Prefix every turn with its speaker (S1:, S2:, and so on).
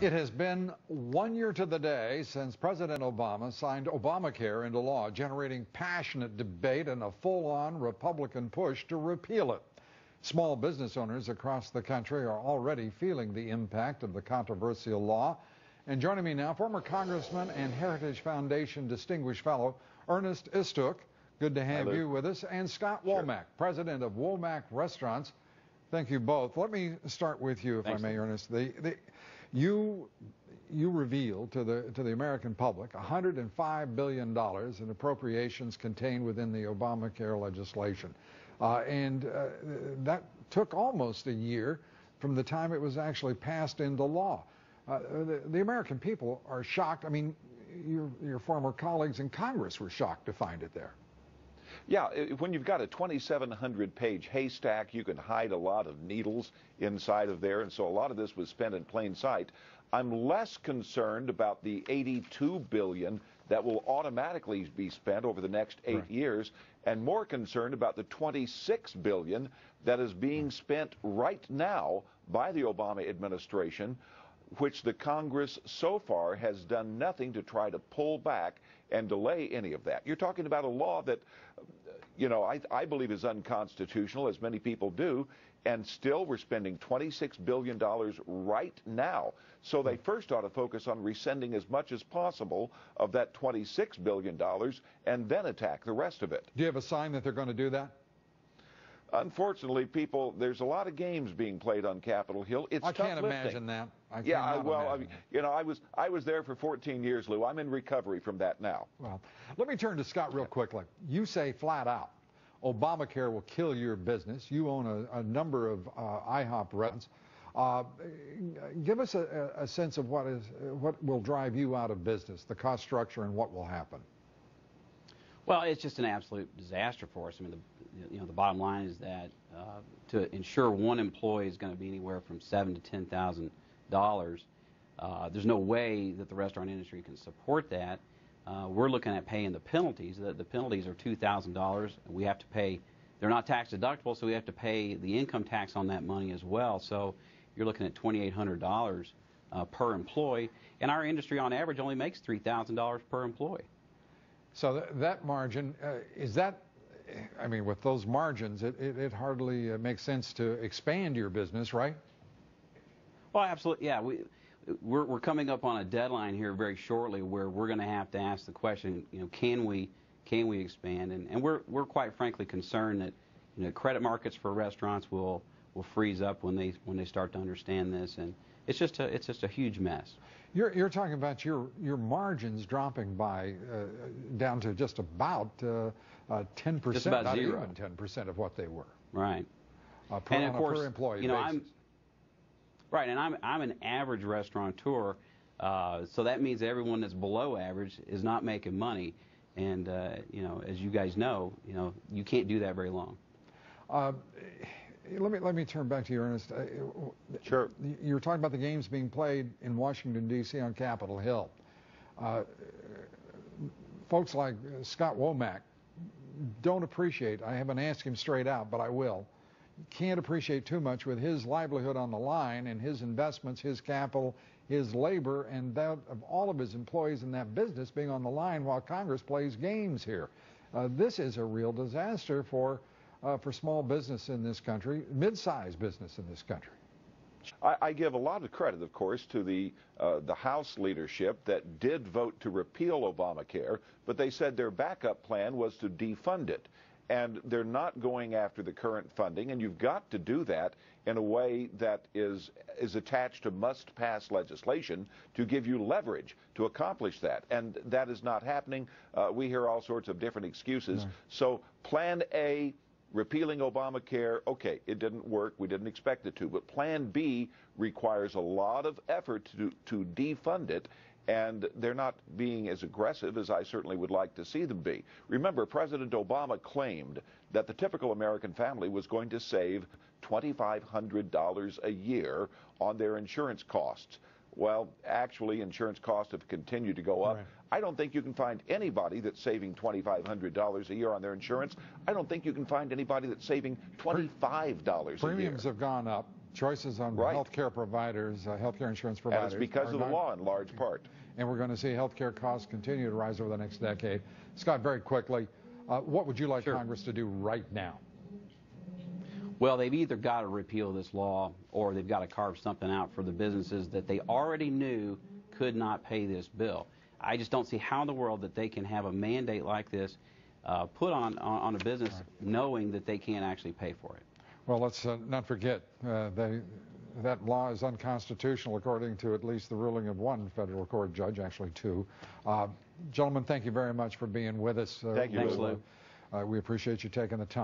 S1: It has been 1 year to the day since President Obama signed Obamacare into law, generating passionate debate and a full-on Republican push to repeal it. Small business owners across the country are already feeling the impact of the controversial law. And joining me now, former Congressman and Heritage Foundation Distinguished Fellow Ernest Istook. Good to have you with us. And Scott Womack, President of Womack Restaurants. Thank you both. Let me start with you, if I may, Ernest. You revealed to the American public $105 billion in appropriations contained within the Obamacare legislation. That took almost a year from the time it was actually passed into law. The American people are shocked. I mean, your former colleagues in Congress were shocked to find it there.
S2: Yeah, when you've got a 2,700-page haystack, you can hide a lot of needles inside of there, and so a lot of this was spent in plain sight. I'm less concerned about the $82 billion that will automatically be spent over the next 8 years, and more concerned about the $26 billion that is being spent right now by the Obama administration, which the Congress so far has done nothing to try to pull back and delay any of that. You're talking about a law that, you know, I believe is unconstitutional, as many people do, and still we're spending $26 billion right now. So they first ought to focus on rescinding as much as possible of that $26 billion and then attack the rest of it.
S1: Do you have a sign that they're going to do that?
S2: Unfortunately, there's a lot of games being played on Capitol Hill. It's tough
S1: can't
S2: lifting.
S1: Imagine that.
S2: You know, I was there for 14 years, Lou. I'm in recovery from that now.
S1: Well, let me turn to Scott real quickly. You say flat out, Obamacare will kill your business. You own a number of IHOP restaurants. Give us a sense of what will drive you out of business, the cost structure, and what will happen.
S3: Well, it's just an absolute disaster for us. I mean, the bottom line is that to ensure one employee is going to be anywhere from $7,000 to $10,000, there's no way that the restaurant industry can support that. We're looking at paying the penalties. The penalties are $2,000. We have to pay. They're not tax deductible, so we have to pay the income tax on that money as well. So you're looking at $2,800 per employee, and our industry on average only makes $3,000 per employee.
S1: So that margin, is that, I mean, with those margins, it hardly makes sense to expand your business, right?
S3: Well, absolutely, yeah. We're coming up on a deadline here very shortly where we're going to have to ask the question, you know, can we expand? And we're quite frankly concerned that, you know, credit markets for restaurants will freeze up when they start to understand this, and it's just a huge mess.
S1: You're talking about your margins dropping by down to just about 10%,
S3: just about
S1: not
S3: zero.
S1: even 10% of what they were.
S3: Right.
S1: And of course, per employee
S3: you know,
S1: basis.
S3: I'm an average restaurateur, so that means everyone that's below average is not making money, and you know, as you guys know, you can't do that very long.
S1: Let me turn back to you, Ernest.
S2: Sure.
S1: You were talking about the games being played in Washington, D.C. on Capitol Hill. Folks like Scott Womack don't appreciate, I haven't asked him straight out, but I will, can't appreciate too much with his livelihood on the line and his investments, his capital, his labor, and that of all of his employees in that business being on the line while Congress plays games here. This is a real disaster for small business in this country, mid-sized business in this country.
S2: I give a lot of credit, of course, to the House leadership that did vote to repeal Obamacare, but they said their backup plan was to defund it. And they're not going after the current funding, and you've got to do that in a way that is attached to must-pass legislation to give you leverage to accomplish that. And that is not happening. We hear all sorts of different excuses. No. So Plan A, repealing Obamacare, okay, it didn't work. We didn't expect it to. But Plan B requires a lot of effort to defund it, and they're not being as aggressive as I certainly would like to see them be. Remember, President Obama claimed that the typical American family was going to save $2,500 a year on their insurance costs. Well, actually, insurance costs have continued to go up. Right. I don't think you can find anybody that's saving $2,500 a year on their insurance. I don't think you can find anybody that's saving $25 a year.
S1: Premiums have gone up Choices on health care providers, health care insurance providers.
S2: And it's because of the law in large part.
S1: And we're going to see health care costs continue to rise over the next decade. Scott, very quickly, what would you like Congress to do right now?
S3: Well, they've either got to repeal this law or they've got to carve something out for the businesses that they already knew could not pay this bill. I just don't see how in the world that they can have a mandate like this put on a business knowing that they can't actually pay for it.
S1: Well, let's not forget that law is unconstitutional according to at least the ruling of one federal court judge, actually two. Gentlemen, thank you very much for being with us.
S2: Thank you,
S3: Lou.
S1: We appreciate you taking the time.